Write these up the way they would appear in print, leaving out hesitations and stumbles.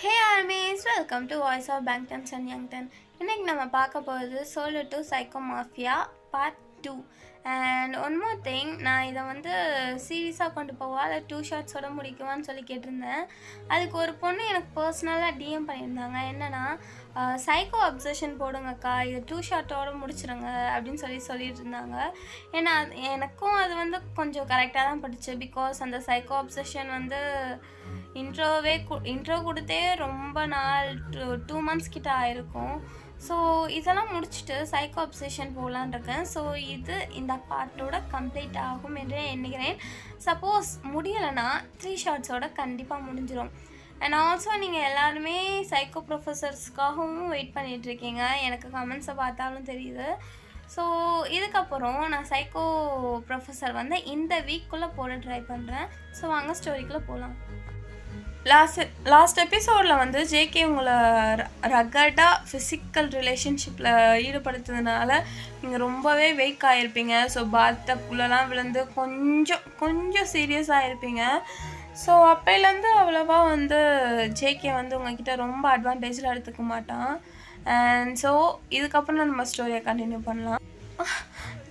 Hey armies, welcome to Voice of Bangtons and Youngton. இன்னைக்கு நம்ம பார்க்க போகிறது Solo to Psycho Mafia Part 2. And one more thing, நான் இதை வந்து சீரியஸாக கொண்டு போவா இல்லை 2 ஷார்ட்ஸோட முடிக்குவான்னு சொல்லி கேட்டிருந்தேன். அதுக்கு ஒரு பொண்ணு எனக்கு பர்சனலாக டிஎம் பண்ணியிருந்தாங்க. என்னென்னா சைக்கோ அப்சஷன் போடுங்கக்கா, இது 2 ஷார்ட்டோட முடிச்சிருங்க அப்படின்னு சொல்லிட்டு இருந்தாங்க. ஏன்னா எனக்கும் அது வந்து கொஞ்சம் கரெக்டாக தான் பட்டுச்சு. பிகாஸ் அந்த சைக்கோ அப்சஷன் வந்து இன்ட்ரோ கொடுத்தே ரொம்ப நாள் 2 months கிட்ட ஆயிருக்கும். ஸோ இதெல்லாம் முடிச்சுட்டு சைக்கோ அப்சஷன் போகலான் இருக்கேன். ஸோ இது இந்த பார்ட்டோட கம்ப்ளீட் ஆகும் என்று எண்ணுகிறேன். சப்போஸ் முடியலைன்னா 3 ஷார்ட்ஸோட கண்டிப்பாக முடிஞ்சிடும். அண்ட் ஆல்சோ நீங்கள் எல்லாருமே சைக்கோ ப்ரொஃபஸர்ஸ்க்காகவும் வெயிட் பண்ணிகிட்ருக்கீங்க, எனக்கு கமெண்ட்ஸை பார்த்தாலும் தெரியுது. ஸோ இதுக்கப்புறம் நான் சைக்கோ ப்ரொஃபஸர் வந்து இந்த வீக்குள்ளே போட ட்ரை பண்ணுறேன். ஸோ வாங்க ஸ்டோரிக்குள்ளே போகலாம். லாஸ்ட் எபிசோடில் வந்து ஜேகே உங்களை ரகடாக ஃபிசிக்கல் ரிலேஷன்ஷிப்பில் ஈடுபடுத்துறதுனால நீங்கள் ரொம்பவே வீக் ஆகிருப்பீங்க. ஸோ பாத்தப்புள்ளலாம் விழுந்து கொஞ்சம் சீரியஸாக இருப்பீங்க. ஸோ அப்போலேருந்து அவ்வளோவா வந்து ஜேகே வந்து உங்ககிட்ட ரொம்ப அட்வான்டேஜில் எடுத்துக்க மாட்டான். அண்ட் ஸோ இதுக்கப்புறம் நம்ம ஸ்டோரியை கண்டினியூ பண்ணலாம்.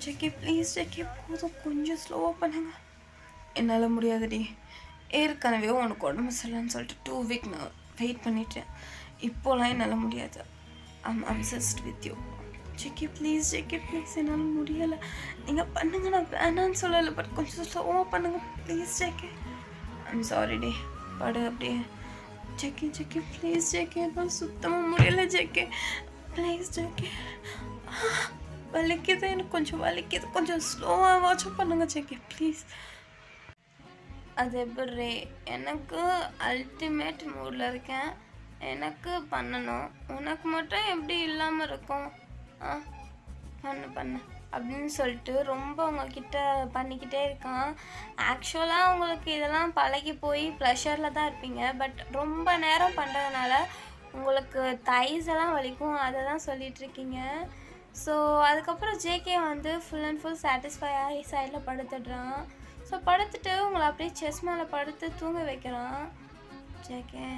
ஜேகே ப்ளீஸ், ஜேகே போதும், கொஞ்சம் ஸ்லோவாக பண்ணுங்க. என்னால் முடியாதுடி, ஏற்கனவே உனக்கு உடம்பு சரியில்லைன்னு சொல்லிட்டு 2 week நான் வெயிட் பண்ணிட்டேன். இப்போலாம் என்னால் முடியாது. I'm obsessed with you. JK please, JK please, என்னால் முடியலை. நீங்கள் பண்ணுங்க, நான் வேணான்னு சொல்லலை, பட் கொஞ்சம் ஸ்லோவாக பண்ணுங்க ப்ளீஸ் ஜேகே. ஐம் சாரி டி, படு அப்படியே. ஜேகே ஜேகே ப்ளீஸ் ஜேகே, என்னால் சுத்தமாக முடியலை ஜேகே ப்ளீஸ் ஜேகே. வலிக்குது, எனக்கு கொஞ்சம் வலிக்குது, கொஞ்சம் ஸ்லோவாக வாட்சப் பண்ணுங்க ஜேகே ப்ளீஸ். அது எப்படி, எனக்கு அல்டிமேட் மூடில் இருக்கேன், எனக்கு பண்ணணும், உனக்கு மட்டும் எப்படி இல்லாமல் இருக்கும்? பண்ணு அப்படின்னு சொல்லிட்டு ரொம்ப உங்ககிட்ட பண்ணிக்கிட்டே இருக்கான். ஆக்சுவலாக உங்களுக்கு இதெல்லாம் பழகி போய் ப்ளஷரில் தான் இருப்பீங்க, பட் ரொம்ப நேரம் பண்ணுறதுனால உங்களுக்கு தைஸ் எல்லாம் வலிக்கும், அதை தான் சொல்லிகிட்ருக்கீங்க. ஸோ அதுக்கப்புறம் ஜேகே வந்து ஃபுல் அண்ட் ஃபுல் சாட்டிஸ்ஃபை ஆகி சைடில் படுத்துடுறான். ஸோ படுத்துட்டு உங்களை அப்படியே செஸ் மேலே படுத்து தூங்க வைக்கிறான். ஜேகே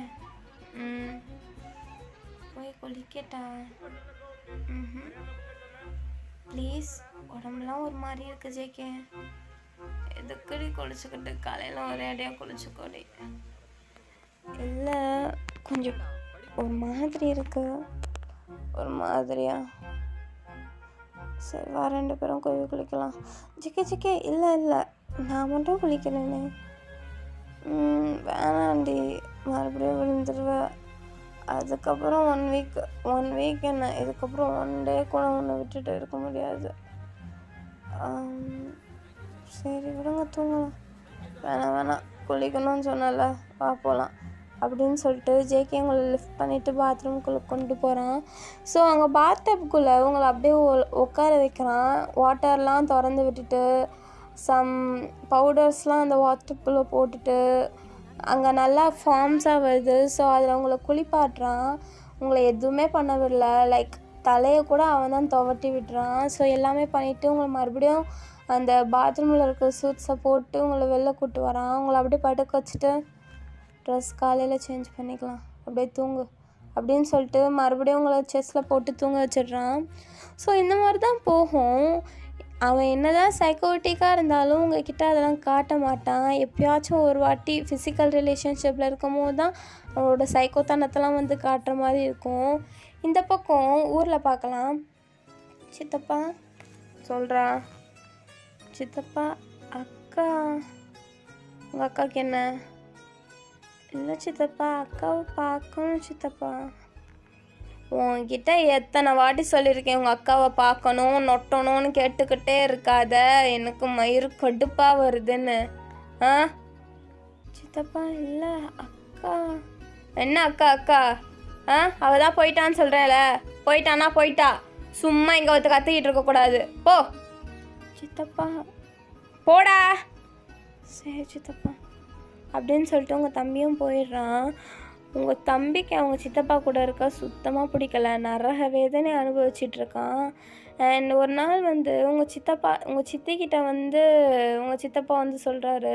போய் குளிக்கட்டா? ப்ளீஸ், உடம்புலாம் ஒரு மாதிரி இருக்குது ஜேகே. எதுக்கடி குளிச்சுக்கிட்டு காலையில் ஒரே அடியாக குளிச்சுக்கோடி. இல்லை, கொஞ்சம் ஒரு மாதிரி இருக்கு. ஒரு மாதிரியா? சரி வா, 2 பேரும் கோயில் குளிக்கலாம். ஜேகே இல்லை நான் மட்டும் குளிக்கிறேனே. வேணாண்டி, மறுபடியும் விழுந்துருவேன். அதுக்கப்புறம் 1 week என்ன, இதுக்கப்புறம் 1 day கூட ஒன்று விட்டுட்டு இருக்க முடியாது. சரி விடுங்க, தூங்கலாம். வேணாம் குளிக்கணும்னு சொன்னல, வா போகலாம் அப்படின்னு சொல்லிட்டு ஜேகே உங்களை லிஃப்ட் பண்ணிவிட்டு பாத்ரூம்குள்ளே கொண்டு போகிறான். ஸோ அங்கே பாத்டப்குள்ளே உங்களை அப்படியே உட்கார வைக்கிறான். வாட்டர்லாம் திறந்து விட்டுட்டு சம் பவுடர்ஸ்லாம் அந்த வாட்டருக்குள்ளே போட்டுட்டு அங்கே நல்லா ஃபார்ம்ஸாக வருது. ஸோ அதில் உங்களை குளிப்பாட்டுறான். உங்களை எதுவுமே பண்ண விடல, லைக் தலையை கூட அவன் தான் துவட்டி விடுறான். ஸோ எல்லாமே பண்ணிவிட்டு உங்களை மறுபடியும் அந்த பாத்ரூமில் இருக்க சூட்ஸை போட்டு உங்களை வெளில கூப்பிட்டு வரான். உங்களை அப்படியே படுக்க வச்சுட்டு ட்ரெஸ் காலையில் சேஞ்ச் பண்ணிக்கலாம், அப்படியே தூங்கு அப்படின்னு சொல்லிட்டு மறுபடியும் உங்களை செஸ்ஸில் போட்டு தூங்க வச்சிடுறான். ஸோ இந்த மாதிரி தான் போகும். அவன் என்ன தான் சைக்கோட்டிக்காக இருந்தாலும் உங்ககிட்ட அதெல்லாம் காட்ட மாட்டான். எப்பயாச்சும் ஒரு வாட்டி ஃபிசிக்கல் ரிலேஷன்ஷிப்பில் இருக்கும் போது தான் அவனோட சைக்கோத்தனத்தெல்லாம் வந்து காட்டுற மாதிரி இருக்கும். இந்த பக்கம் ஊரில் பார்க்கலாம். சித்தப்பா சொல்கிறா. சித்தப்பா, அக்கா, உங்கள் அக்காவுக்கு என்ன? இல்லை சித்தப்பா, அக்காவை பார்க்கணும் சித்தப்பா. உன்கிட்ட எத்தனை வாட்டி சொல்லியிருக்கேன், உங்கள் அக்காவை பார்க்கணும் நொட்டணும்னு கேட்டுக்கிட்டே இருக்காத, எனக்கு மயிறு கடுப்பாக வருதுன்னு. சித்தப்பா இல்லை அக்கா. என்ன அக்கா? அவள் தான் போயிட்டான்னு சொல்கிறேன்ல, போயிட்டானா போயிட்டா, சும்மா இங்கே வந்து கத்திக்கிட்டு இருக்கக்கூடாது, போ. சித்தப்பா போடா. சரி சித்தப்பா அப்படின்னு சொல்லிட்டு உங்கள் தம்பியும் போயிடுறான். உங்கள் தம்பிக்கு அவங்க சித்தப்பா கூட இருக்க சுத்தமாக பிடிக்கல, நரக வேதனை அனுபவிச்சிட்ருக்கான். அண்ட் ஒரு நாள் வந்து உங்கள் சித்திக்கிட்ட வந்து உங்கள் சித்தப்பா வந்து சொல்கிறாரு,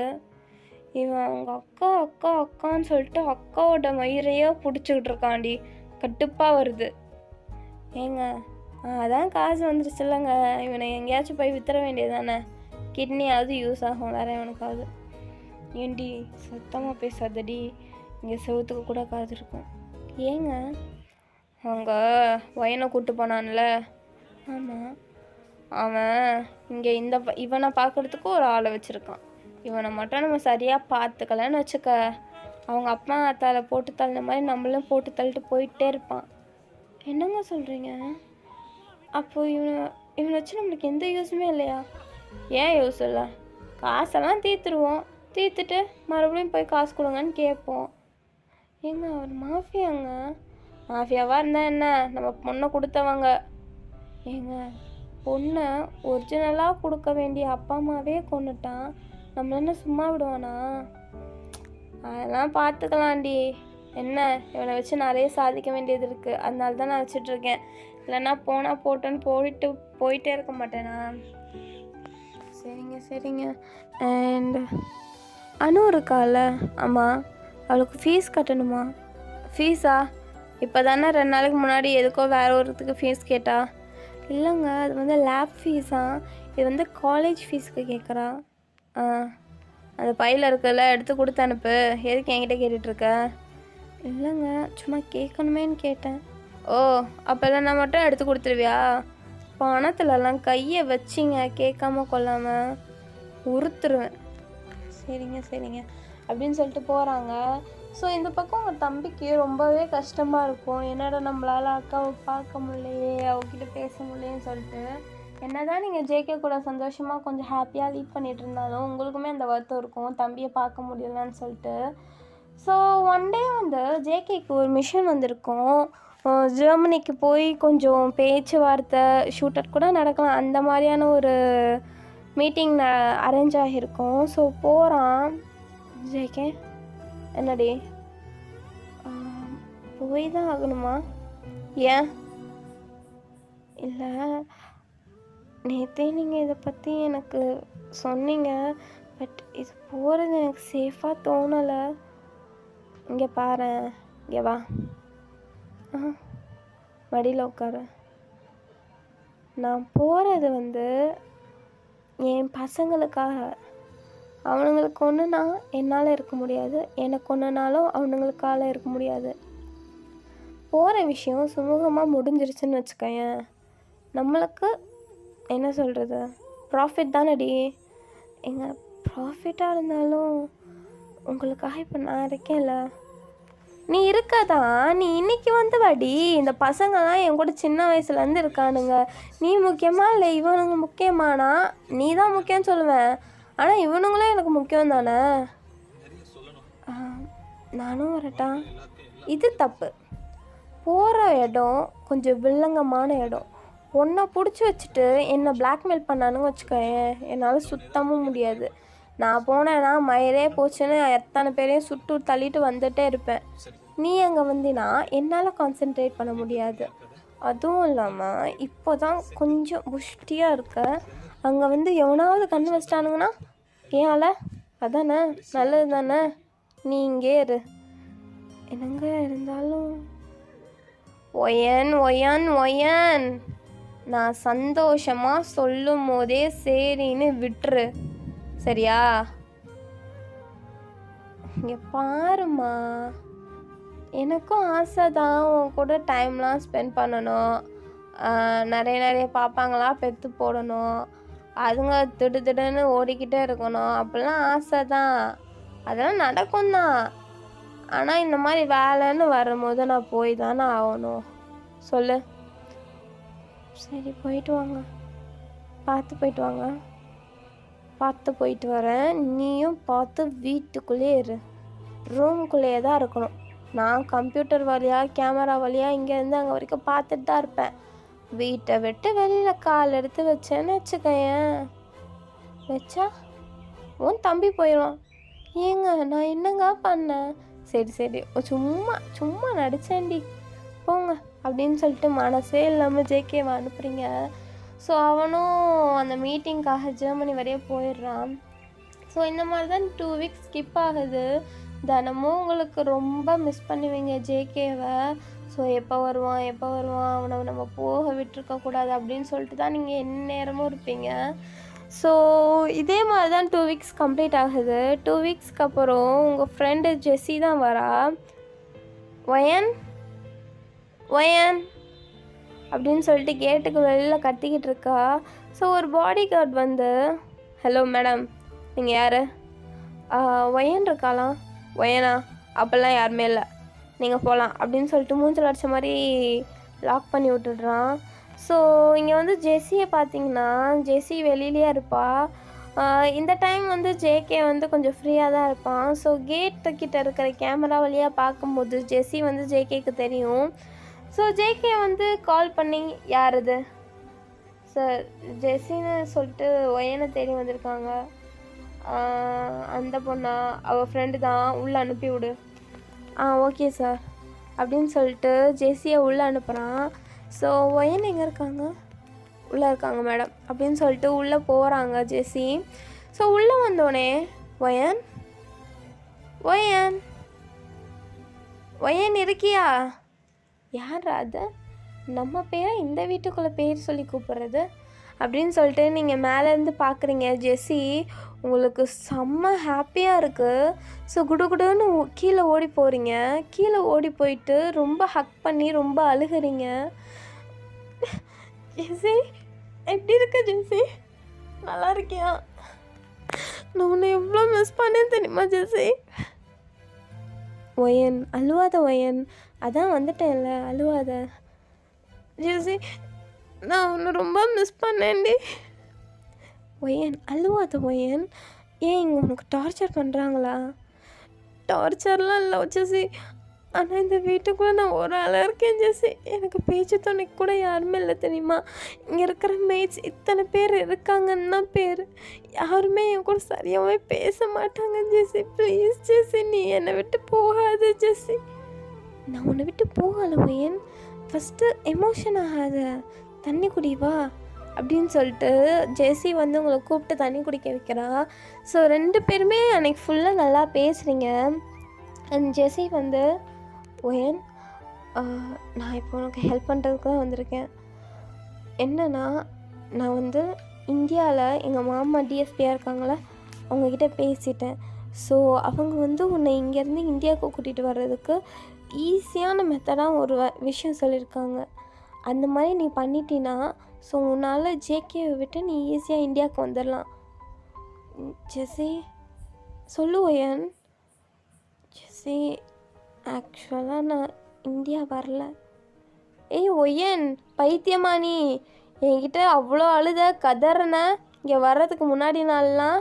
இவன் அவங்க அக்கா அக்கா அக்கான்னு சொல்லிட்டு அக்காவோட மயிரையே பிடிச்சிக்கிட்டு இருக்காண்டி. கட்டுப்பாக வருது. ஏங்க அதான் காசு வந்துருச்சுல்லங்க, இவனை எங்கேயாச்சும் போய் வித்துற வேண்டியது தானே, கிட்னியாவது யூஸ் ஆகும் வேற இவனுக்காவது. ஏண்டி சத்தமாக பேசாதடி, இங்கே செவத்துக்கு கூட காது இருக்கும். ஏங்க அவங்க வயனை கூப்பிட்டு போனான்ல, ஆமாம், அவன் இங்கே இவனை பார்க்குறதுக்கு ஒரு ஆளை வச்சுருக்கான். இவனை மட்டும் நம்ம சரியாக பார்த்துக்கலன்னு வச்சுக்க, அவங்க அப்பா அத்தால போட்டு தள்ளின மாதிரி நம்மளும் போட்டு தள்ளிட்டு போயிட்டே இருப்பான். என்னங்க சொல்கிறீங்க? அப்போது இவனை வச்சு நம்மளுக்கு எந்த யூஸுமே இல்லையா? ஏன் யூஸ் இல்லை? காசெல்லாம் தீர்த்துருவோம், தீர்த்துட்டு மறுபடியும் போய் காசு கொடுங்கன்னு கேட்போம். ஏங்க அவர் மாஃபியாங்க. மாஃபியாவாக இருந்தால் என்ன, நம்ம பொண்ணை கொடுத்தவங்க. ஏங்க பொண்ணை ஒரிஜினலாக கொடுக்க வேண்டிய அப்பா அம்மாவே கொண்டுட்டான், நம்மள என்ன சும்மா விடுவானா? அதெல்லாம் பார்த்துக்கலாண்டி. என்ன இவனை வச்சு நிறைய சாதிக்க வேண்டியது இருக்குது, அதனால தான் நான் வச்சிட்ருக்கேன். இல்லைன்னா போனால் போட்டோன்னு போயிட்டே இருக்க மாட்டேனா? சரிங்க சரிங்க. அண்ட் அனு இருக்கால, ஆமாம், அவளுக்கு ஃபீஸ் கட்டணுமா? ஃபீஸா? இப்போ தானே 2 நாளைக்கு முன்னாடி எதுக்கோ வேற ஒருத்துக்கு ஃபீஸ் கேட்டா. இல்லைங்க, அது வந்து லேப் ஃபீஸா, இது வந்து காலேஜ் ஃபீஸுக்கு கேட்குறா. அந்த பையில் இருக்குல்ல, எடுத்து கொடுத்து அனுப்பு. எதுக்கு என்கிட்ட கேட்டுட்ருக்க? இல்லைங்க, சும்மா கேட்கணுமேன்னு கேட்டேன். ஓ, அப்போ நான் மட்டும் எடுத்து கொடுத்துருவியா? பணத்துலலாம் கையை வச்சிங்க கேட்காம கொள்ளாமல் உறுத்துருவேன். சரிங்க சரிங்க அப்படின்னு சொல்லிட்டு போகிறாங்க. ஸோ இந்த பக்கம் உங்கள் தம்பிக்கு ரொம்பவே கஷ்டமாக இருக்கும். என்னடா நம்மளால் அக்காவை பார்க்க முடியலையே, அவகிட்ட பேச முடியலேன்னு சொல்லிட்டு. என்ன தான் நீங்கள் ஜேகே கூட சந்தோஷமாக கொஞ்சம் ஹாப்பியாக லீட் பண்ணிகிட்டு இருந்தாலும் உங்களுக்குமே அந்த வருத்தம் இருக்கும், தம்பியை பார்க்க முடியலன்னு சொல்லிட்டு. ஸோ ஒன் டே வந்து ஜேகேக்கு ஒரு மிஷன் வந்திருக்கும். ஜெர்மனிக்கு போய் கொஞ்சம் பேச்சுவார்த்தை ஷூட்டர் கூட நடக்கலாம், அந்த மாதிரியான ஒரு மீட்டிங் அரேஞ்ச் ஆகியிருக்கும். ஸோ போகிறான் ஜேகே. என்னடி போய் தான் ஆகணுமா? ஏன்? இல்லை, நேற்றே நீங்கள் இதை பற்றி எனக்கு சொன்னீங்க, பட் இது போகிறது எனக்கு சேஃபாக தோணலை. இங்கே பாரு, இங்கே வா, மடியில் உட்காரு. நான் போகிறது வந்து என் பசங்களுக்காக. அவனுங்களுக்கு ஒன்றுனா என்னால் இருக்க முடியாது, எனக்கு ஒன்றுனாலும் அவனுங்களுக்கால இருக்க முடியாது. போகிற விஷயம் சுமூகமாக முடிஞ்சிருச்சுன்னு வச்சுக்கேன், நம்மளுக்கு என்ன சொல்கிறது, ப்ராஃபிட் தானடி. எங்கள் ப்ராஃபிட்டாக இருந்தாலும் உங்களுக்காக இப்போ நான் இருக்கேன்ல, நீ இருக்காதான். நீ இன்னைக்கு வந்து வாடி, இந்த பசங்கள்லாம் என் கூட சின்ன வயசுலேருந்து இருக்கானுங்க. நீ முக்கியமா இல்லை இவனுங்க முக்கியமானா? நீ தான் முக்கியம்னு சொல்லுவேன், ஆனால் இவனுங்களும் எனக்கு முக்கியம் தானே. நானும் வரட்டா? இது தப்பு. போகிற இடம் கொஞ்சம் வில்லங்கமான இடம். ஒன்றை பிடிச்சி வச்சுட்டு என்னை பிளாக்மெயில் பண்ணானுங்க வச்சுக்கேன், என்னால் சுத்தமும் முடியாது. நான் போனேன்னா மயிரே போச்சுன்னு எத்தனை பேரையும் சுட்டு தள்ளிட்டு வந்துட்டே இருப்பேன். நீ அங்கே வந்தினா என்னால் கான்சென்ட்ரேட் பண்ண முடியாது. அதுவும் இல்லாமல் இப்போ தான் கொஞ்சம் புஷ்டியாக இருக்க, அங்கே வந்து எவனாவது கண்ணு வச்சிட்டானுங்கன்னா ஏன்ல அதானே நல்லது தானே. நீ இங்கே இரு. என்னங்க இருந்தாலும் ஒயன் ஒயன் ஒயன், நான் சந்தோஷமாக சொல்லும் போதே சரின்னு விட்டுரு, சரியா? இங்கே பாருமா, எனக்கும் ஆசை தான் உன் கூட டைம்லாம் ஸ்பெண்ட் பண்ணணும், நிறைய பாப்பாங்களா பெற்று போடணும், அதுங்க திடுன்னு ஓடிக்கிட்டே இருக்கணும், அப்படிலாம் ஆசை தான், அதெல்லாம் நடக்கும் தான். ஆனால் இந்த மாதிரி வேலைன்னு வரும்போது நான் போய் தானே ஆகணும், சொல்லு. சரி போயிட்டு வாங்க, பார்த்து போயிட்டு வாங்க. பார்த்து போயிட்டு வரேன், நீயும் பார்த்து வீட்டுக்குள்ளேயே இரு, ரூம்குள்ளேயே தான் இருக்கணும். நான் கம்ப்யூட்டர் வழியாக கேமரா வழியாக இங்கேருந்து அங்கே வரைக்கும் பார்த்துட்டு தான் இருப்பேன். வீட்டை விட்டு வெளியில் கால் எடுத்து வச்சேன்னு வச்சுக்கேன், வச்சா உன் தம்பி போயிடும். ஏங்க நான் என்னங்க பண்ணேன்? சரி சும்மா நடிச்சேன்டி, போங்க அப்படின்னு சொல்லிட்டு மனசே இல்லாமல் ஜேகேவை அனுப்புகிறீங்க. ஸோ அவனும் அந்த மீட்டிங்காக ஜெர்மனி வரைய போயிடுறான். ஸோ இந்த மாதிரி தான் 2 வீக்ஸ் ஸ்கிப் ஆகுது. தினமும் உங்களுக்கு ரொம்ப மிஸ் பண்ணுவீங்க ஜேகேவை. ஸோ எப்போ வருவான் அவனை நம்ம போக விட்டுருக்கக்கூடாது அப்படின்னு சொல்லிட்டு தான் நீங்கள் எந்நேரமும் இருப்பீங்க. ஸோ இதே மாதிரி தான் 2 வீக்ஸ் கம்ப்ளீட் ஆகுது. 2 வீக்ஸ்க்கு அப்புறம் உங்கள் ஃப்ரெண்டு ஜெஸ்ஸி தான் வரா. ஒயன் அப்படின்னு சொல்லிட்டு கேட்டுக்கு வெளியில் கத்திக்கிட்டு இருக்கா. ஸோ ஒரு பாடி கார்டு வந்து, ஹலோ மேடம், நீங்கள் யார்? ஒயன் இருக்காலாம். ஒயனா? அப்போல்லாம் யாருமே இல்லை, நீங்கள் போகலாம் அப்படின்னு சொல்லிட்டு மூஞ்சில் அடித்த மாதிரி லாக் பண்ணி விட்டுடுறான். ஸோ இங்கே வந்து ஜெஸ்ஸியை பார்த்தீங்கன்னா, ஜெஸ்ஸி வெளியிலே இருப்பாள். இந்த டைம் வந்து ஜேகே வந்து கொஞ்சம் ஃப்ரீயாக தான் இருப்பான். ஸோ கேட்டுக்கிட்ட இருக்கிற கேமரா வழியாக பார்க்கும்போது ஜெஸ்ஸி வந்து ஜேகேக்கு தெரியும். ஸோ ஜேகே வந்து கால் பண்ணி, யார் இது சார்? ஜெஸ்ஸின்னு சொல்லிட்டு ஒயனை தேடி வந்திருக்காங்க. அந்த பொண்ணா? அவள் ஃப்ரெண்டு தான், உள்ளே அனுப்பி விடு. ஓகே சார் அப்படின்னு சொல்லிட்டு ஜெஸ்ஸியை உள்ளே அனுப்புகிறான். ஸோ ஒயன் எங்கே இருக்காங்க? உள்ளே இருக்காங்க மேடம் அப்படின்னு சொல்லிட்டு உள்ளே போகிறாங்க ஜெஸ்ஸி. ஸோ உள்ளே வந்தோடனே ஒயன் இருக்கியா? யார் அது? நம்ம பேரை இந்த வீட்டுக்குள்ளே பேர் சொல்லி கூப்பிட்றது அப்படின்னு சொல்லிட்டு நீங்கள் மேலேருந்து பார்க்குறீங்க. ஜெஸ்ஸி உங்களுக்கு செம்ம ஹாப்பியாக இருக்குது. ஸோ குடுகுடுன்னு கீழே ஓடி போகிறீங்க. கீழே ஓடி போயிட்டு ரொம்ப ஹக் பண்ணி ரொம்ப அழுகிறீங்க. ஜெஸ்ஸி எப்படி இருக்க ஜெஸ்ஸி? நல்லா இருக்கியா? நான் உன்னை எவ்வளோ மிஸ் பண்ணேன் தெரியுமா ஜெஸ்ஸி? ஒயன் அழுவாத ஒயன், அதான் வந்துட்டேன்ல, அழுவாத ஜெஸ்ஸி. நான் உன்னை ரொம்ப மிஸ் பண்ணேன்டி. ஒயன் அழுவாத ஒயன். ஏன் இங்கே உனக்கு டார்ச்சர் பண்ணுறாங்களா? டார்ச்சர்லாம் இல்லை ஜெஸ்ஸி, ஆனால் இந்த வீட்டுக்குள்ளே நான் ஒரு ஆளாக இருக்கேன் ஜெஸ்ஸி. எனக்கு பேச்சு துணைக்கு கூட யாருமே இல்லை தெரியுமா? இங்கே இருக்கிற மேட்ஸ் இத்தனை பேர் இருக்காங்கன்னு தான் பேர். யாருமே என் கூட சரியாகவே பேச மாட்டாங்க ஜெஸ்ஸி. ப்ளீஸ் ஜெஸ்ஸி, நீ என்னை விட்டு போகாத ஜெஸ்ஸி. நான் உன்னை விட்டு போகலை ஒயன். ஃபஸ்ட்டு எமோஷன் ஆகாத, தண்ணி குடிவா அப்படின்னு சொல்லிட்டு ஜெஸ்ஸி வந்து உங்களை கூப்பிட்டு தண்ணி குடிக்க வைக்கிறா. ஸோ 2 பேருமே அன்றைக்கி ஃபுல்லாக நல்லா பேசுகிறீங்க. அண்ட் ஜெஸ்ஸி வந்து, ஒயன் நான் இப்போ உனக்கு ஹெல்ப் பண்ணுறதுக்கு தான் வந்திருக்கேன். என்னன்னா, நான் வந்து இந்தியாவில் எங்கள் மாமா டிஎஸ்பியாக இருக்காங்களே, அவங்கக்கிட்ட பேசிட்டேன். ஸோ அவங்க வந்து உன்னை இங்கேருந்து இந்தியாவுக்கு கூட்டிகிட்டு வர்றதுக்கு ஈஸியான மெத்தடாக ஒரு விஷயம் சொல்லியிருக்காங்க. அந்த மாதிரி நீ பண்ணிட்டீன்னா, ஸோ உன்னால் ஜேகேவை விட்டு நீ ஈஸியாக இந்தியாவுக்கு வந்துடலாம். ஜெஸ்ஸி சொல்லு ஒயன். ஜெஸ்ஸி ஆக்சுவலாக நான் இந்தியா வரல. ஏய் ஒயன், பைத்தியமா நீ? என்கிட்ட அவ்வளோ அழுத கதறன இங்கே வர்றதுக்கு முன்னாடி நாள்லாம்,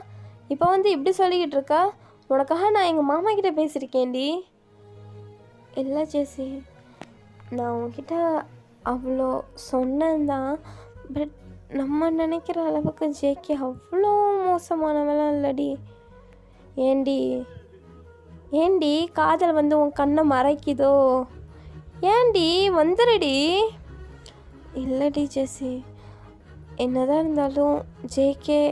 இப்போ வந்து இப்படி சொல்லிக்கிட்டு இருக்கா? உனக்காக நான் எங்கள் மாமா கிட்டே பேசியிருக்கேன்டி. இல்லை ஜெஸ்ஸி, நான் உன்கிட்ட அவ்வளோ சொன்னேன் தான். பட் நம்ம நினைக்கிற அளவுக்கு ஜேகே அவ்வளோ மோசமானவெல்லாம் இல்லடி. ஏண்டி காதல் வந்து உன் கண்ணை மறைக்குதோ? ஏண்டி வந்துடுடி. இல்லடி ஜெஸ்ஸி, என்னதான் இருந்தாலும் ஜேகே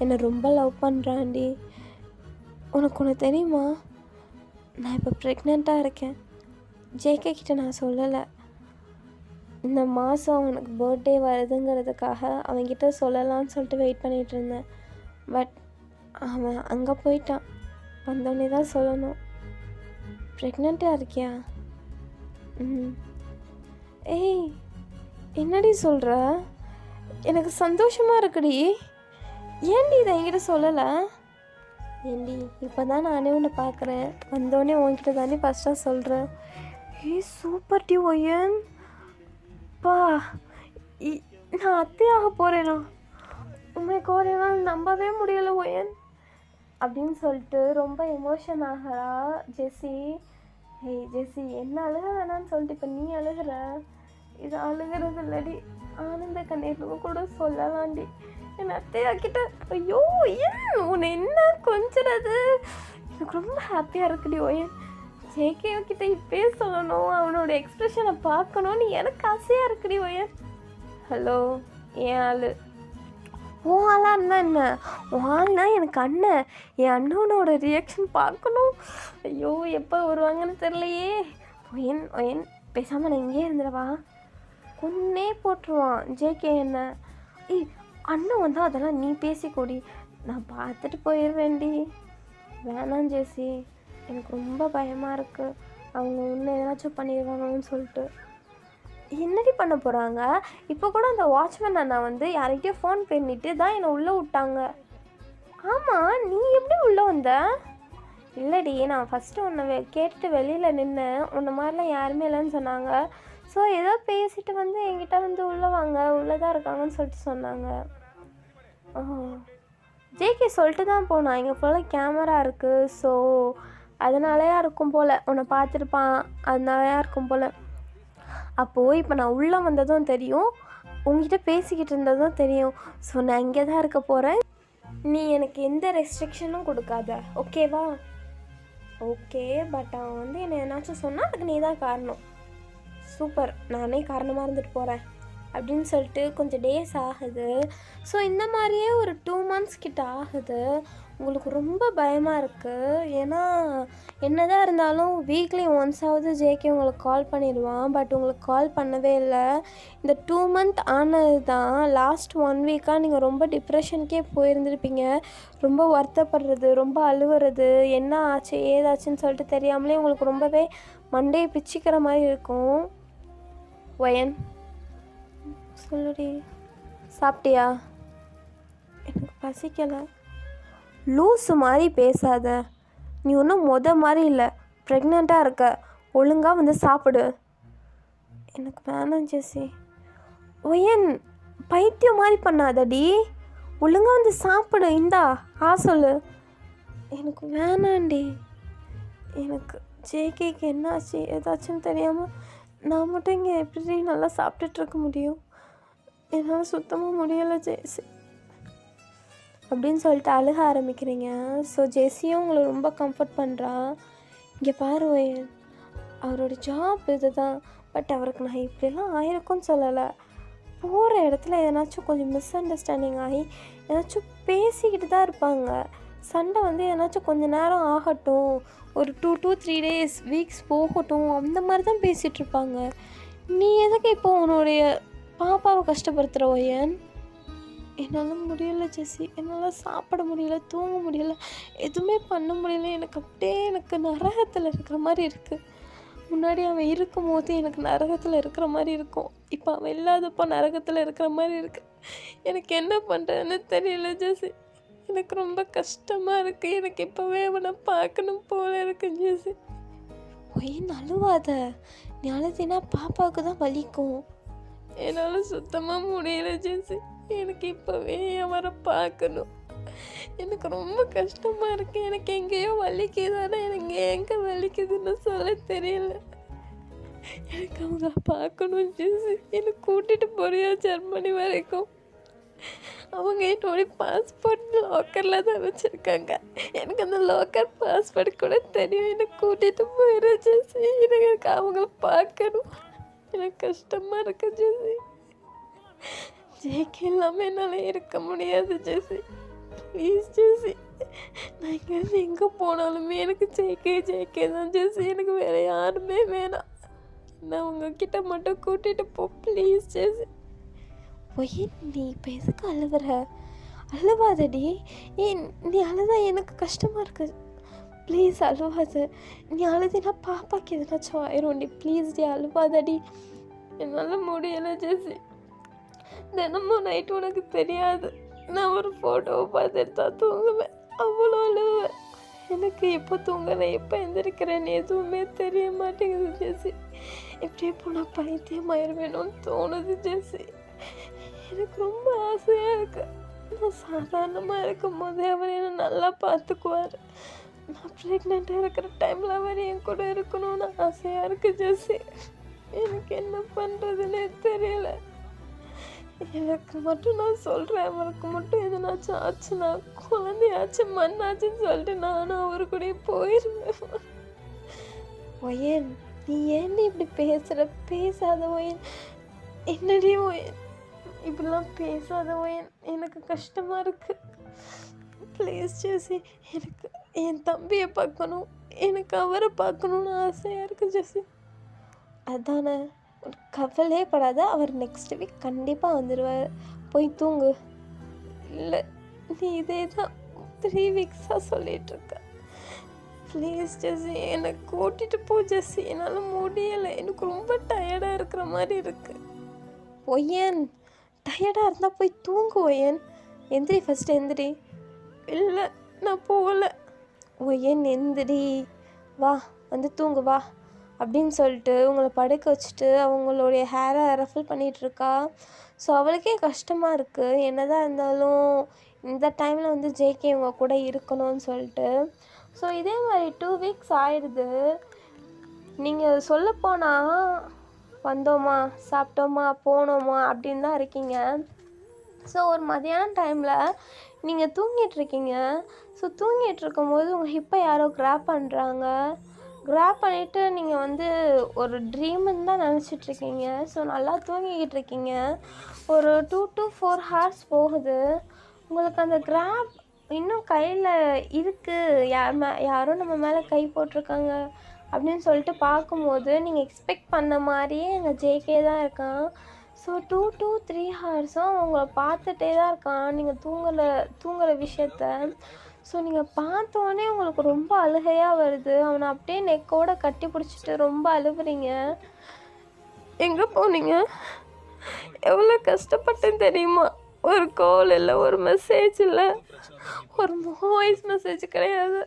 என்னை ரொம்ப லவ் பண்ணுறான்டி. உனக்கு ஒன்று தெரியுமா? நான் இப்போ ப்ரெக்னெண்ட்டாக இருக்கேன். ஜேகே கிட்ட நான் சொல்லலை. இந்த மாதம் அவனுக்கு பர்த்டே வருதுங்கிறதுக்காக அவன்கிட்ட சொல்லலான்னு சொல்லிட்டு வெயிட் பண்ணிகிட்டு இருந்தேன். பட் அவன் அங்கே போயிட்டான். வந்தோடனே தான் சொல்லணும். ப்ரெக்னெண்ட்டாக இருக்கியா? ஏய் என்னடி சொல்கிற? எனக்கு சந்தோஷமாக இருக்குடி. ஏன்டி இதை என்கிட்ட சொல்லலை? ஏண்டி இப்போ தான் நானே உன்னை பார்க்குறேன். வந்தோடனே உன்கிட்ட தானே ஃபஸ்ட்டாக சொல்கிறேன். ஏய் சூப்பர் டி ஒயன். பா நான் அத்தையாக போகிறேனா? உண்மை கோரையெல்லாம் நம்பவே முடியலை ஒயன் அப்படின்னு சொல்லிட்டு ரொம்ப எமோஷன் ஆகிறா ஜெஸ்ஸி. ஏய் ஜெஸ்ஸி, என்ன அழுக வேணான்னு சொல்லிட்டு இப்போ நீ அழுகிற. இது அழுகிறது இல்லடி, ஆனந்த கண்ணீர்னு கூட சொல்லலாண்டி. என் அத்தையாக்கிட்ட ஐயோ ஏன் உன்னை என்ன கொஞ்சிறது? எனக்கு ரொம்ப ஹாப்பியாக இருக்குடி ஒயன். ஜேகே கிட்ட இப்பே சொல்லணும், அவனோட எக்ஸ்ப்ரெஷனை பார்க்கணும்னு எனக்கு ஆசையாக இருக்குடி ஒயன். ஹலோ ஏன் ஆளு உன் ஆளாக இருந்தால் என்ன, உன் ஆள்னா எனக்கு அண்ணன். என் அண்ணனோட ரியாக்ஷன் பார்க்கணும். ஐயோ எப்போ வருவாங்கன்னு தெரிலையே. ஒயன் ஒயன் பேசாமல் நான் இங்கேயே இருந்துடவா, கொன்னே போட்டுருவான் ஜேகே என்ன. ஏய் அண்ணன் வந்தால் அதெல்லாம் நீ பேசிக்கோடி, நான் பார்த்துட்டு போயிடுவேன்டி. வேணாம் ஜேசி, எனக்கு ரொம்ப பயமாக இருக்குது, அவங்க இன்னும் ஏதாச்சும் பண்ணிடுவாங்கன்னு சொல்லிட்டு. என்னடி பண்ண போகிறாங்க? இப்போ கூட அந்த வாட்ச்மேன் அண்ணா வந்து யார்கிட்டயோ ஃபோன் பண்ணிட்டு தான் என்னை உள்ளே விட்டாங்க. ஆமாம், நீ எப்படி உள்ளே வந்த? இல்லடி, நான் ஃபஸ்ட்டு உன்னை கேட்டுட்டு வெளியில் நின்னேன், உன்னை மாதிரிலாம் யாருமே இல்லைன்னு சொன்னாங்க. ஸோ ஏதோ பேசிட்டு வந்து என்கிட்ட வந்து உள்ளே வாங்க, உள்ளே தான் இருக்காங்கன்னு சொல்லிட்டு சொன்னாங்க. ஓ, ஜேகே சொல்லிட்டு தான் போனான், இங்கே ஃபுல்லாக கேமரா இருக்குது, ஸோ அதனாலயா இருக்கும் போல், உன்னை பார்த்துருப்பான், அதனாலயா இருக்கும் போல். அப்போது இப்போ நான் உள்ளே வந்ததும் தெரியும், உங்ககிட்ட பேசிக்கிட்டு இருந்ததும் தெரியும். ஸோ நான் இங்கே தான் இருக்க போகிறேன். நீ எனக்கு எந்த ரெஸ்ட்ரிக்ஷனும் கொடுக்காத, ஓகேவா? ஓகே, பட் அவன் வந்து என்னை என்னாச்சும் சொன்னால் அதுக்கு நீ தான் காரணம். சூப்பர், நானே காரணமாக இருந்துட்டு போகிறேன் அப்படின்னு சொல்லிட்டு கொஞ்சம் டேஸ் ஆகுது. ஸோ இந்த மாதிரியே ஒரு 2 months கிட்ட ஆகுது. உங்களுக்கு ரொம்ப பயமாக இருக்குது. ஏன்னா என்ன தான் இருந்தாலும் வீக்லி ஒன்ஸாவது ஜேகே உங்களுக்கு கால் பண்ணிடுவான். பட் உங்களுக்கு கால் பண்ணவே இல்லை. இந்த 2 month ஆனது தான் லாஸ்ட் 1 week நீங்கள் ரொம்ப டிப்ரெஷனுக்கே போயிருந்துருப்பீங்க. ரொம்ப வருத்தப்படுறது, ரொம்ப அழுவுறது, என்ன ஆச்சு ஏதாச்சுன்னு சொல்லிட்டு தெரியாமலே உங்களுக்கு ரொம்பவே மண்டையை பிச்சுக்கிற மாதிரி இருக்கும். ஒயன் சொல்லுடி, சாப்பிட்டியா? எனக்கு பசிக்கலை. லூஸு மாதிரி பேசாத, நீ ஒன்றும் மாதிரி இல்லை, ப்ரெக்னெண்ட்டாக இருக்க, ஒழுங்காக வந்து சாப்பிடு. எனக்கு வேணாம் ஜெசி. ஒயன் பைத்தியம் மாதிரி பண்ணாதடி, ஒழுங்காக வந்து சாப்பிடு. இந்தா சொல்லு. எனக்கு வேணாண்டி. எனக்கு ஜேகேக்கு என்னாச்சு ஏதாச்சும் தெரியாமல் நான் மட்டும் இங்கே எப்படி நல்லா சாப்பிட்டுட்ருக்க முடியும்? என்னால் சுத்தமாக முடியலை ஜெசி அப்படின்னு சொல்லிட்டு அழுக ஆரம்பிக்கிறீங்க. ஸோ ஜெஸியும் உங்களை ரொம்ப கம்ஃபர்ட் பண்ணுறா. இங்கே பாரு ஒயன், அவரோட ஜாப் இது தான், பட் அவருக்கு நான் இப்படிலாம் ஆயிருக்கும்னு சொல்லலை. போகிற இடத்துல எதனாச்சும் கொஞ்சம் மிஸ் அண்டர்ஸ்டாண்டிங் ஆகி ஏதாச்சும் பேசிக்கிட்டு தான் இருப்பாங்க. சண்டை வந்து எதனாச்சும் கொஞ்சம் நேரம் ஆகட்டும், ஒரு 2 to 3 days வீக்ஸ் போகட்டும், அந்த மாதிரி தான் பேசிகிட்ருப்பாங்க. நீ எதுக்கு இப்போ உன்னுடைய பாப்பாவை கஷ்டப்படுத்துகிற ஒயன்? என்னால் முடியலை ஜெஸி, என்னால் சாப்பிட முடியல, தூங்க முடியல, எதுவுமே பண்ண முடியல. எனக்கு அப்படியே எனக்கு நரகத்தில் இருக்கிற மாதிரி இருக்குது. முன்னாடி அவன் இருக்கும் போது எனக்கு நரகத்தில் இருக்கிற மாதிரி இருக்கும், இப்போ அவன் இல்லாதப்போ நரகத்தில் இருக்கிற மாதிரி இருக்குது. எனக்கு என்ன பண்ணுறதுன்னு தெரியல ஜெஸி, எனக்கு ரொம்ப கஷ்டமாக இருக்குது. எனக்கு இப்போவே அவனை பார்க்கணும் போல இருக்கு ஜெஸி. ஒயின் அழுவாத, நீ அழுதினா பாப்பாவுக்கு தான் வலிக்கும். என்னால் சுத்தமாக முடியல ஜெஸி, எனக்கு இப்போவே அவரை பார்க்கணும். எனக்கு ரொம்ப கஷ்டமாக இருக்குது. எனக்கு எங்கேயோ வலிக்குதானே, எனக்கு எங்கே வலிக்குதுன்னு சொல்ல தெரியல. எனக்கு அவங்கள பார்க்கணும் ஜெஸி. எனக்கு கூட்டிகிட்டு போறியா ஜெர்மனி வரைக்கும்? அவங்க என்னோடைய பாஸ்போர்ட் லாக்கரில் தான் வச்சுருக்காங்க. எனக்கு அந்த லாக்கர் பாஸ்போர்ட் கூட தெரியும். எனக்கு கூட்டிகிட்டு போயிடு ஜெஸி, எனக்கு அவங்கள பார்க்கணும். எனக்கு கஷ்டமாக இருக்கு ஜெஸி. ஜேகே இல்லாமல் என்னால் இருக்க முடியாது ஜெஸி, ப்ளீஸ் ஜெஸி. நான் இங்கேருந்து எங்கே போனாலுமே எனக்கு ஜேகே தான் ஜெஸி, எனக்கு வேறு யாருமே வேணாம். நான் உங்ககிட்ட மட்டும் கூட்டிகிட்டு போ ப்ளீஸ் ஜெஸி. ஒய் நீ இப்போ எதுக்கு அழுவுற? அழுவாதடி. நீ அழுதா எனக்கு கஷ்டமாக இருக்குது. ப்ளீஸ் அழுவாத. நீ அழுதினா பாப்பாக்கு எதுனாச்சும் ஆயிரும்டி. Please D அழுவாதடி. என்னால் முடியலை ஜெஸி. தினமும் நைட்டு உனக்கு தெரியாது, நான் ஒரு ஃபோட்டோவை பார்த்துட்டு தான் தூங்குவேன், அவ்வளோ அழுவேன். எனக்கு எப்போ தூங்குறேன் எப்போ எந்திரிக்கிறேன்னு எதுவுமே தெரிய மாட்டேங்குது ஜெஸி. இப்படியே போனால் பைத்தியமாயிருவேணும்னு தோணுது ஜெஸி. எனக்கு ரொம்ப ஆசையாக இருக்குது. நான் சாதாரணமாக இருக்கும் போதே அவர் என்னை நல்லா பார்த்துக்குவார். நான் ப்ரெக்னெண்ட்டாக இருக்கிற டைமில் அவர் என் கூட இருக்கணும்னு ஆசையாக இருக்குது ஜெஸி. எனக்கு என்ன பண்ணுறதுன்னே தெரியல. எனக்கு மட்டும் நான் சொல்கிறேன், அவருக்கு மட்டும் எதனாச்சும் ஆச்சுன்னா, குழந்தையாச்சும் மண்ணாச்சுன்னு சொல்லிட்டு நானும் அவரு கூட போயிடுவேன். ஒயன் நீ ஏன் இப்படி பேசுகிற? பேசாத ஒயன். என்னடி ஒயன், இப்படிலாம் பேசாத ஒயன், எனக்கு கஷ்டமாக இருக்குது. ப்ளீஸ் ஜெசி, எனக்கு என் தம்பியை பார்க்கணும், எனக்கு அவரை பார்க்கணுன்னு ஆசையாக இருக்குது ஜெசி. அதானே, கவலையே படாத, அவர் நெக்ஸ்ட் வீக் கண்டிப்பாக வந்துடுவார். போய் தூங்கு. இல்லை, நீ இதே தான் 3 வீக்ஸாக சொல்லிகிட்ருக்க. ப்ளீஸ் ஜெசி, என்னை கூட்டிகிட்டு போ ஜெசி, என்னால் முடியலை, எனக்கு ரொம்ப டயர்டாக இருக்கிற மாதிரி இருக்குது. ஒய்யன், டயர்டாக இருந்தால் போய் தூங்கு ஒய்யன். எந்திரி, ஃபஸ்ட்டு எந்திரி. இல்லை, நான் போகலை. ஒய்யன் எந்திரி, வா வந்து தூங்கு வா அப்படின்னு சொல்லிட்டு உங்களை படுக்க வச்சுட்டு அவங்களுடைய ஹேரை ரஃபில் பண்ணிகிட்ருக்கா. ஸோ அவளுக்கே கஷ்டமாக இருக்குது, என்னதான் இருந்தாலும் இந்த டைமில் வந்து ஜேகே இவங்க கூட இருக்கணும்னு சொல்லிட்டு. ஸோ இதே மாதிரி 2 வீக்ஸ் ஆயிடுது. நீங்கள் சொல்லப்போனால் வந்தோமா, சாப்பிட்டோமா, போனோமா அப்படின்னு தான் இருக்கீங்க. ஸோ ஒரு மதியான டைமில் நீங்கள் தூங்கிட்டுருக்கீங்க. ஸோ தூங்கிட்டுருக்கும்போது உங்கள் ஹிப்பை யாரோ கிராப் பண்ணுறாங்க. கிராப் பண்ணிவிட்டு நீங்கள் வந்து ஒரு ட்ரீம்னு தான் நினச்சிட்ருக்கீங்க. ஸோ நல்லா தூங்கிக்கிட்டு இருக்கீங்க. ஒரு 2 to 4 hours போகுது. உங்களுக்கு அந்த கிராப் இன்னும் கையில் இருக்குது, யாரும் நம்ம மேலே கை போட்டிருக்காங்க அப்படின்னு சொல்லிட்டு பார்க்கும்போது நீங்கள் எக்ஸ்பெக்ட் பண்ண மாதிரியே எங்கள் ஜேகே தான் இருக்கான். ஸோ 2 to 3 hours-ம் அவங்கள பார்த்துட்டே தான் இருக்கான் நீங்கள் தூங்குற விஷயத்த. ஸோ நீங்கள் பார்த்தோன்னே உங்களுக்கு ரொம்ப அழுகையாக வருது. அவனை அப்படியே நெக்கோட கட்டி பிடிச்சிட்டு ரொம்ப அழுகுறீங்க. எங்கே போனீங்க? எவ்வளோ கஷ்டப்பட்டேன்னு தெரியுமா? ஒரு கால் இல்லை, ஒரு மெசேஜ் இல்லை, ஒரு வாய்ஸ் மெசேஜ் கிடையாது.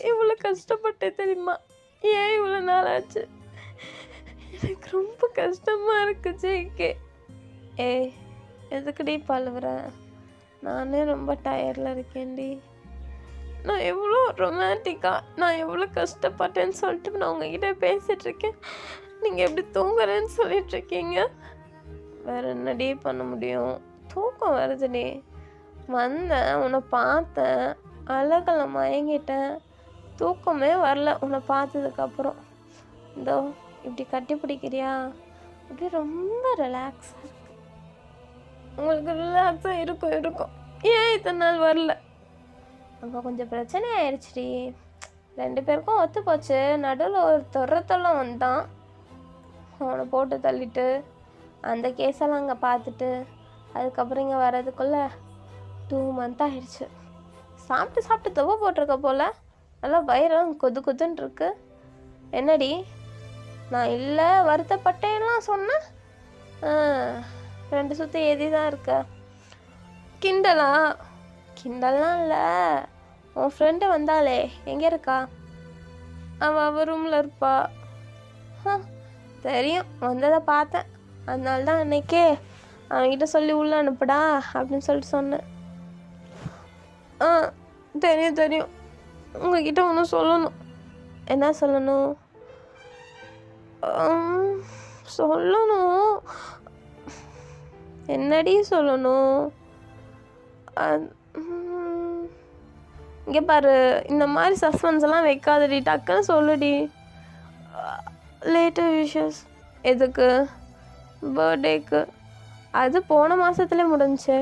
இவ்வளோ கஷ்டப்பட்டேன் தெரியுமா? ஏன் இவ்வளோ நாள் ஆச்சு? எனக்கு ரொம்ப கஷ்டமாக இருக்குது ஜேகே. ஏய், எதுக்குடி பழுவுற? நானே ரொம்ப டயர்டில் இருக்கேன்டி. நான் எவ்வளோ ரொமான்டிக்காக, நான் எவ்வளோ கஷ்டப்பட்டேன்னு சொல்லிட்டு நான் உங்ககிட்ட பேசிகிட்ருக்கேன். நீங்கள் எப்படி தூங்குறேன்னு சொல்லிகிட்ருக்கீங்க. வேறு என்னடி பண்ண முடியும்? தூக்கம் வருதுடி. வந்தேன், உன்னை பார்த்தேன், அழகில் மயங்கிட்டேன், தூக்கமே வரல உன்னை பார்த்ததுக்கப்புறம். இதோ இப்படி கட்டி பிடிக்கிறியா? அப்படி ரொம்ப ரிலாக்ஸாக இருக்கு. உங்களுக்கு ரிலாக்ஸாக இருக்கும். ஏன் இத்தனை நாள் வரல? அங்கே கொஞ்சம் பிரச்சனை ஆயிடுச்சுடி. 2 பேருக்கும் ஒத்து போச்சு. நடுவில் ஒரு தொல்லம் வந்தான், அவனை போட்டு தள்ளிட்டு அந்த கேஸெல்லாம் அங்கே பார்த்துட்டு அதுக்கப்புறம் இங்கே வர்றதுக்குள்ளே 2 month ஆயிடுச்சு. சாப்பிட்டு தவ போட்டிருக்க போல், நல்லா வயிறம் கொதுன்னு இருக்கு. என்னடி, நான் இல்லை வருத்தப்பட்டேன்லாம் சொன்னேன். 2 சுற்றி ஏதி தான் இருக்க. கிண்டலாம் இல்லை. உன் ஃப்ரெண்டு வந்தாளே, எங்கே இருக்கா? அவள் ரூமில் இருப்பா. தெரியும், வந்ததை பார்த்தேன். அதனால தான் அன்னைக்கே அவன்கிட்ட சொல்லி உள்ளே அனுப்புடா அப்படின்னு சொல்லிட்டு சொன்னேன். தெரியும். உங்ககிட்ட ஒன்று சொல்லணும். என்ன சொல்லணும்? என்னடி சொல்லணும்? இங்கே பாரு, இந்த மாதிரி சஸ்பென்ஸ் எல்லாம் வைக்காதடி, டக்குன்னு சொல்லுடி. லேட்டர் விஷஸ் எதுக்கு? பர்த்டேக்கு. அது போன மாதத்துலேயே முடிஞ்சுச்சு.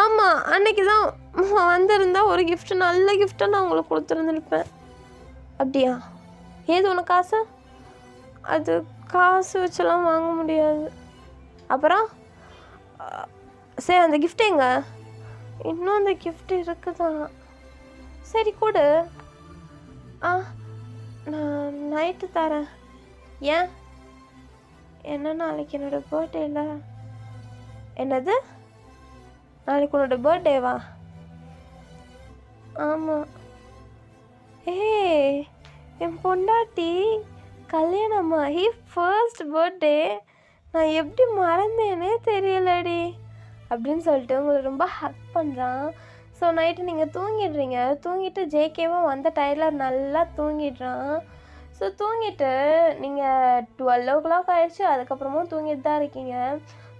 ஆமாம், அன்னைக்கு தான் வந்திருந்தா ஒரு கிஃப்ட், நல்ல கிஃப்டாக நான் உங்களுக்கு கொடுத்துருந்துருப்பேன். அப்படியா? ஏது உனக்கு காசு? அது காசு வச்செல்லாம் வாங்க முடியாது. அப்புறம் சரி, அந்த கிஃப்ட் எங்க? இன்னும் அந்த கிஃப்ட் இருக்குதான். சரி கொடு. நான் நைட்டு தரேன். ஏன்? என்ன, நாளைக்கு என்னோட பர்த்டே இல்லை? என்னது, நாளைக்கு உன்னோட பர்த்டேவா? ஆமாம். என் பொண்டாட்டி கல்யாணமாகி ஃபர்ஸ்ட் பர்த்டே, நான் எப்படி மறந்தேனே தெரியலடி அப்படின்னு சொல்லிட்டு உங்களை ரொம்ப ஹக் பண்ணுறான். ஸோ நைட்டு நீங்கள் தூங்கிட்டு ஜேகேவும் வந்த டயரில் நல்லா தூங்கிடுறான். ஸோ தூங்கிட்டு நீங்கள் 12 o'clock ஆயிடுச்சு, அதுக்கப்புறமும் தூங்கிட்டு தான் இருக்கீங்க.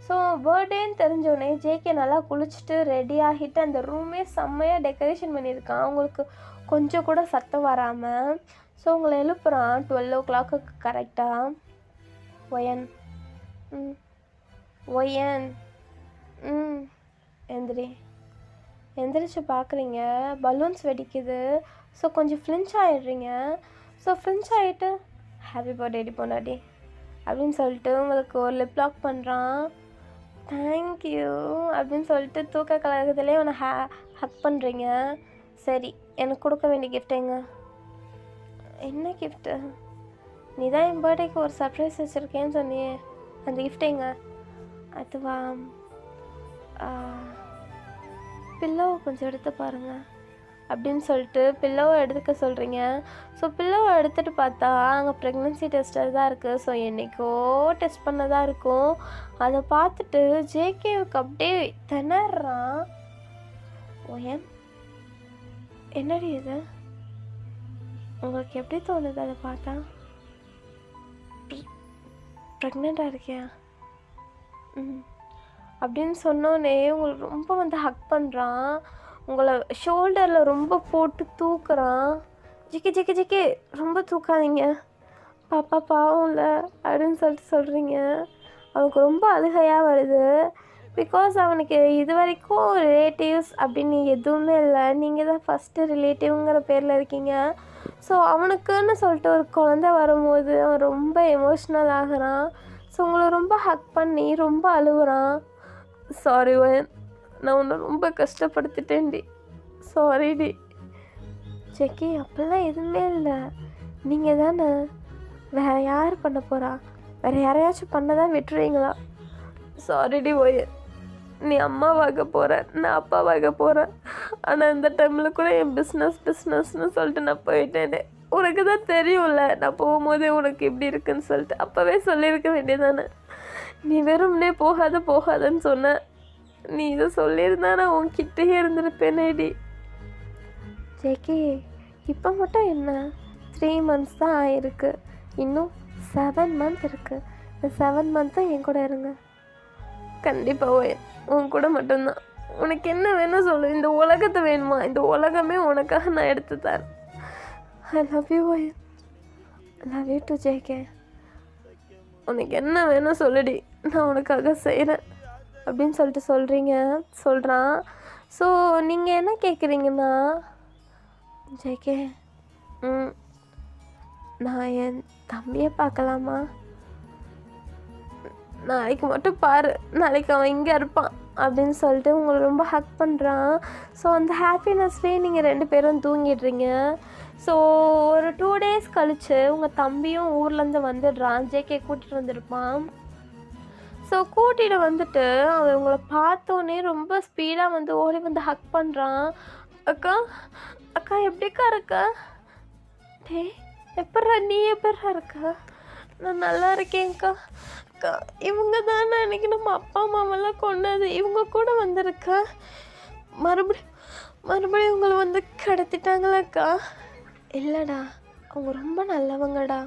ஸோ பர்த்டேன்னு தெரிஞ்சோடனே ஜேகே நல்லா குளிச்சுட்டு ரெடி ஆகிட்டு அந்த ரூமே செம்மையாக டெக்கரேஷன் பண்ணியிருக்கான், உங்களுக்கு கொஞ்சம் கூட சத்தம் வராமல். ஸோ உங்களை எழுப்புறான் 12 o'clock கரெக்டாக. ஒயன் ம். எந்திரி. எந்திரிச்சு பார்க்குறீங்க, பலூன்ஸ் வெடிக்குது. ஸோ கொஞ்சம் ஃப்ளின்ச் ஆகிடுறீங்க. ஸோ ஃப்ளின்ச் ஆகிட்டு ஹாப்பி பர்த்டே பொண்டாட்டி அப்படின்னு சொல்லிட்டு உங்களுக்கு ஒரு லிப் லாக் பண்ணுறான். தேங்க்யூ அப்படின்னு சொல்லிட்டு தூக்க கலகத்திலே உன்னை ஹக் பண்ணுறீங்க. சரி, எனக்கு கொடுக்க வேண்டிய gift எங்க? என்ன கிஃப்ட்டு? நீ தான் என் பர்த்டேக்கு ஒரு சர்ப்ரைஸ் வச்சுருக்கேன்னு சொன்னியே, அந்த gift எங்க? அதுவா, பில்லோவை கொஞ்சம் எடுத்து பாருங்க அப்படின்னு சொல்லிட்டு பில்லோவை எடுத்துக்க சொல்கிறீங்க. ஸோ பில்லோவை எடுத்துகிட்டு பார்த்தா அங்கே ப்ரெக்னென்சி டெஸ்டர் தான் இருக்குது. ஸோ என்றைக்கோ டெஸ்ட் பண்ணதாக இருக்கும். அதை பார்த்துட்டு ஜேகேவுக்கு அப்படியே திணறான். ஓயன், என்னடி இது? உங்களுக்கு எப்படி தோணுது அதை பார்த்தா? ப்ரெக்னெண்ட்டாக இருக்கியா? ம் அப்படின்னு சொன்னோன்னே உங்களுக்கு ரொம்ப வந்து ஹக் பண்ணுறான். உங்களை ஷோல்டரில் ரொம்ப போட்டு தூக்குறான். ஜிக்கி ஜிக்கி ஜிக்கி ரொம்ப தூக்காதீங்க, பாப்பா பாவம் இல்லை அப்படின்னு சொல்லிட்டு சொல்கிறீங்க. அவனுக்கு ரொம்ப அழுகையாக வருது. பிகாஸ் அவனுக்கு இது வரைக்கும் ரிலேட்டிவ்ஸ் அப்படின்னு எதுவுமே இல்லை. நீங்கள் தான் ஃபஸ்ட்டு ரிலேட்டிவ்ங்கிற பேரில் இருக்கீங்க. ஸோ அவனுக்குன்னு சொல்லிட்டு ஒரு குழந்தை வரும்போது அவன் ரொம்ப எமோஷ்னல் ஆகிறான். ஸோ உங்களை ரொம்ப ஹக் பண்ணி ரொம்ப அழுகுறான். சாரி வயன், நான் உன்னை ரொம்ப கஷ்டப்படுத்திட்டேன்டி, சாரிடி. ஜெக்கி, அப்படிலாம் எதுவுமே இல்லை. நீங்கள் தானே, வேறு யார் பண்ண போகிறா? வேறு யாரையாச்சும் பண்ணதான் விட்டுருவீங்களா? சாரிடி வயன், நீ அம்மாவாக போகிற, நான் அப்பாவாக போகிறேன். ஆனால் இந்த டைமில் கூட என் பிஸ்னஸ்னு சொல்லிட்டு நான் போயிட்டேனே. உனக்கு தான் தெரியும்ல நான் போகும்போதே உனக்கு எப்படி இருக்குன்னு சொல்லிட்டு. அப்போவே சொல்லியிருக்க வேண்டியதானே. நீ வெறும்னே போகாதன்னு சொன்ன. நீ இதை சொல்லியிருந்தா நான் உன்கிட்டயே இருந்திருப்பேனேடி. ஜேகே, இப்போ மட்டும் என்ன 3 months தான் ஆயிருக்கு. இன்னும் 7 months இருக்குது. இந்த 7 months என் கூட இருங்க. கண்டிப்பாக உன் கூட மட்டும்தான். உனக்கு என்ன வேணும் சொல்லு. இந்த உலகத்தை வேணுமா? இந்த உலகமே உனக்காக நான் எடுத்து தரேன். ஐ லவ் யூ வயன், லவ் யூ டு ஜேகே. உனக்கு என்ன வேணும் சொல்லுடி, நான் உனக்காக செய்கிறேன் அப்படின்னு சொல்லிட்டு சொல்கிறான். ஸோ நீங்கள் என்ன கேட்குறீங்கன்னா, ஜேகே, நான் என் தம்பியை பார்க்கலாமா? நாளைக்கு மட்டும் பாரு, நாளைக்கு அவன் இங்கே இருப்பான் அப்படின்னு சொல்லிட்டு உங்களை ரொம்ப ஹக் பண்ணுறான். ஸோ அந்த ஹாப்பினஸ்லேயே நீங்கள் 2 பேரும் தூங்கிடுறீங்க. ஸோ ஒரு 2 days கழித்து உங்கள் தம்பியும் ஊர்லேருந்து வந்துடுறான். ஜேகே கூட்டிகிட்டு வந்திருப்பான். ஸோ கூட்டிகிட்டு வந்துட்டு அவன் உங்களை பார்த்தோன்னே ரொம்ப ஸ்பீடாக வந்து ஓடி வந்து ஹக் பண்ணுறான். அக்கா அக்கா எப்படிக்கா இருக்க? டே எப்பட்றா, நீ எப்பட்றா இருக்க? நான் நல்லா இருக்கேன்க்கா. அக்கா, இவங்க தானே அன்றைக்கி நம்ம அப்பா அம்மாவெல்லாம் கொண்டது, இவங்க கூட வந்திருக்கா. மறுபடியும் உங்களை வந்து கடத்திட்டாங்களாக்கா? இல்லைடா, அவங்க ரொம்ப நல்லவங்கடா.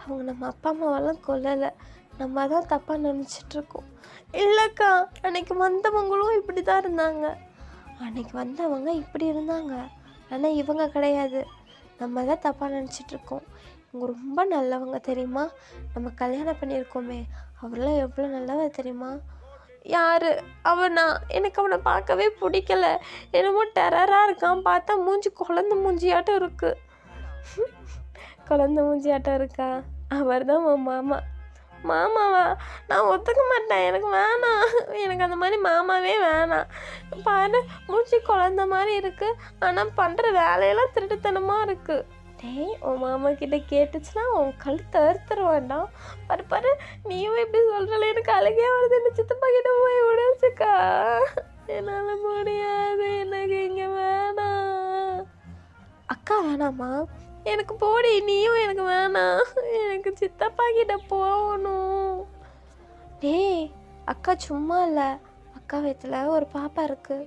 அவங்க நம்ம அப்பா அம்மாவெல்லாம் கொல்லலை, நம்ம தான் தப்பாக நினச்சிட்ருக்கோம். இல்லைக்கா, அன்றைக்கி வந்தவங்களும் இப்படி தான் இருந்தாங்க. அன்றைக்கி வந்தவங்க இப்படி இருந்தாங்க, ஆனால் இவங்க கிடையாது. நம்ம தான் தப்பாக நினச்சிட்ருக்கோம். இவங்க ரொம்ப நல்லவங்க தெரியுமா? நம்ம கல்யாணம் பண்ணியிருக்கோமே, அவரெல்லாம் எவ்வளோ நல்லவர் தெரியுமா? யார் அவனா? எனக்கு அவனை பார்க்கவே பிடிக்கல. என்னமோ டெரராக இருக்கான். பார்த்தா மூஞ்சி குழந்த மூஞ்சியாட்டம் இருக்குது. குழந்த மூஞ்சியாட்டம் இருக்கா? அவர் தான் உன் மாமா. மாமாவா? நான் ஒத்துக்க மாட்டேன், எனக்கு வேணாம். எனக்கு அந்த மாதிரி மாமாவே வேணாம். பாரு, மூஞ்சி குழந்த மாதிரி இருக்குது, ஆனால் பண்ணுற வேலையெல்லாம் திருட்டுத்தனமாக இருக்குது. டேய், உன் மாமா கிட்ட கேட்டுச்சுன்னா உன் கழுத்தை அறுத்துற வேண்டாம். பாரு நீயும் இப்படி சொல்கிறல, எனக்கு அழகே வருது. என்ன சித்தப்பா கிட்ட போய் விடுச்சுக்கா. என்னால் முடியாது, எனக்கு இங்கே வேணாம். அக்கா வேணாமா? எனக்கு போடி, நீயும் எனக்கு வேணாம். எனக்கு சித்தப்பா கிட்ட போகணும். டேய், அக்கா சும்மா இல்லை, அக்கா வயிற்றுல ஒரு பாப்பா இருக்கு.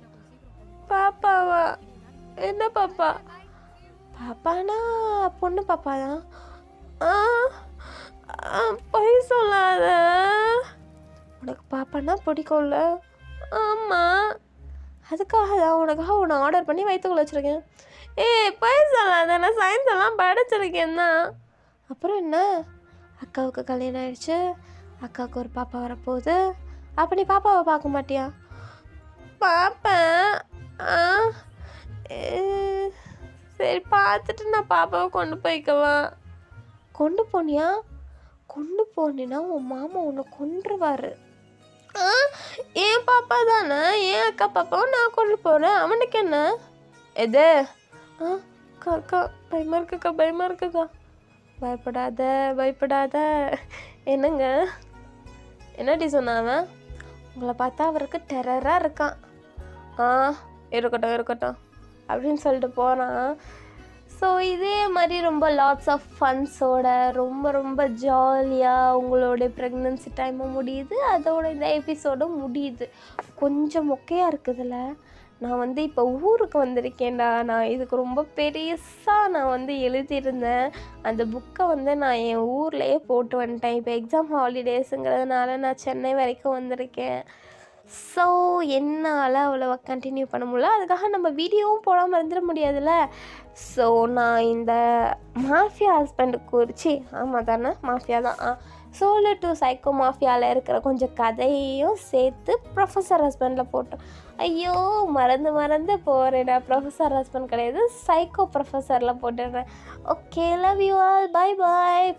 பாப்பாவா? என்ன பாப்பா? பாப்பானா பொண்ணு பாப்பா தான். பொய் சொல்லாத. உனக்கு பாப்பானா பிடிக்கும்ல? ஆமாம், அதுக்காக தான் உனக்காக உன்னை ஆர்டர் பண்ணி வயிற்றுக்குள்ள வச்சுருக்கேன். பொய் சொல்லாத, நான் சயின்ஸ் எல்லாம் படிச்சிருக்கேன் தான். அப்புறம் என்ன, அக்காவுக்கு கல்யாணம் ஆயிடுச்சு, அக்காவுக்கு ஒரு பாப்பா வரப்போகுது. அப்போ நீ பாப்பாவை பார்க்க மாட்டியா? பார்ப்பேன். ஆ சரி பார்த்துட்டு நான் பாப்பாவை கொண்டு போய்க்கவா? கொண்டு போனியா? கொண்டு போனேன்னா உன் மாமா உன்னை கொன்றுவாரு. என் பாப்பா தானே, என் அக்கா பாப்பாவை நான் கொண்டு போகிறேன், அவனுக்கு என்ன? எது? அக்கா பயமாக இருக்குக்கா. பயப்படாத. என்னங்க என்னடி சொன்னாவன்? உங்களை பார்த்தா அவருக்கு டெரராக இருக்கான். இருக்கட்டும் அப்படின்னு சொல்லிட்டு போகிறான். ஸோ இதே மாதிரி ரொம்ப லாட்ஸ் ஆஃப் ஃபன்ஸோட ரொம்ப ஜாலியாக உங்களோட ப்ரெக்னன்சி டைமும் முடியுது, அதோட இந்த எபிசோடும் முடியுது. கொஞ்சம் மொக்கையாக இருக்குதுல்ல. நான் இப்போ ஊருக்கு வந்திருக்கேன்டா. நான் இதுக்கு ரொம்ப பெருசாக நான் எழுதியிருந்தேன். அந்த புக்கை நான் என் ஊர்லேயே போட்டு வந்துட்டேன். இப்போ எக்ஸாம் ஹாலிடேஸுங்கிறதுனால நான் சென்னை வரைக்கும் வந்திருக்கேன். ஸோ என்னால் அவ்வளோவா கண்டினியூ பண்ண முடியல. அதுக்காக நம்ம வீடியோவும் போடாமல் இருந்துட முடியாதுல்ல. ஸோ நான் இந்த மாஃபியா ஹஸ்பண்ட் குறித்து, ஆமாம் தானே மாஃபியா தான், சோலோ டு சைக்கோ மாஃபியாவில் இருக்கிற கொஞ்சம் கதையையும் சேர்த்து ப்ரொஃபஸர் ஹஸ்பண்டில் போட்டோம். ஐயோ மறந்து போகிறேன்டா. ப்ரொஃபஸர் ஹஸ்பண்ட் கிடையாது, சைக்கோ ப்ரொஃபஸரில் போட்டுடுறேன். Okay, love you all, bye.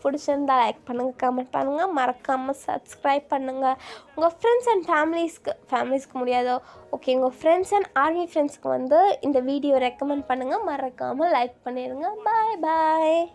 பிடிச்சிருந்தா லைக் பண்ணுங்கள், கமெண்ட் பண்ணுங்கள், மறக்காமல் சப்ஸ்கிரைப் பண்ணுங்கள். உங்கள் ஃப்ரெண்ட்ஸ் அண்ட் ஃபேமிலிஸ்க்கு முடியாதோ ஓகே, உங்கள் ஃப்ரெண்ட்ஸ் அண்ட் ஆர்மி ஃப்ரெண்ட்ஸ்க்கு இந்த வீடியோ ரெக்கமெண்ட் பண்ணுங்கள். மறக்காமல் லைக் பண்ணிடுங்க. பாய்.